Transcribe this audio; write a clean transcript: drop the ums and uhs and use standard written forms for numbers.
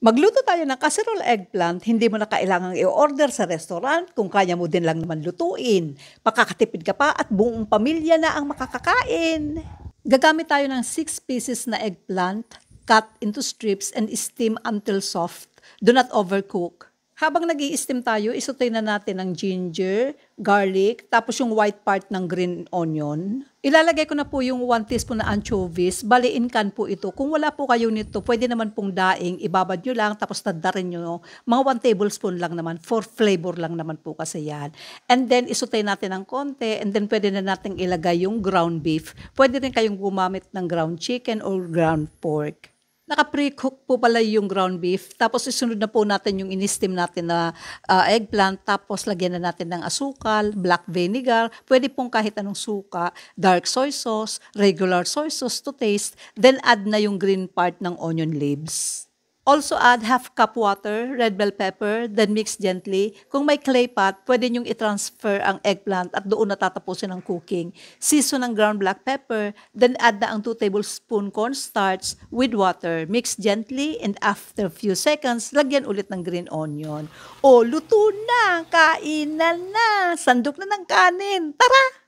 Magluto tayo ng casserole eggplant, hindi mo na kailangang i-order sa restaurant kung kaya mo din lang naman lutuin. Makakatipid ka pa at buong pamilya na ang makakakain. Gagamit tayo ng 6 pieces na eggplant, cut into strips and steam until soft. Do not overcook. Habang nag-i-steam tayo, isutay na natin ang ginger, garlic, tapos yung white part ng green onion. Ilalagay ko na po yung 1 teaspoon na anchovies. Bali, in can po ito. Kung wala po kayo nito, pwede naman pong daing. Ibabad nyo lang, tapos tadarin nyo. Mga 1 tablespoon lang naman. For flavor lang naman po kasi yan. And then, isutay natin ng konti. And then, pwede na natin ilagay yung ground beef. Pwede rin kayong gumamit ng ground chicken or ground pork. Naka-pre-cook po pala yung ground beef. Tapos isunod na po natin yung in-steam natin na eggplant. Tapos lagyan na natin ng asukal, black vinegar. Pwede pong kahit anong suka, dark soy sauce, regular soy sauce to taste. Then add na yung green part ng onion leaves. Also add half cup water, red bell pepper, then mix gently. Kung may clay pot, pwede nyong i-transfer ang eggplant at doon natatapusin ang cooking. Season ng ground black pepper, then add na ang 2 tablespoon cornstarch with water. Mix gently and after few seconds, lagyan ulit ng green onion. O, luto na! Kainan na! Sandok na ng kanin! Tara!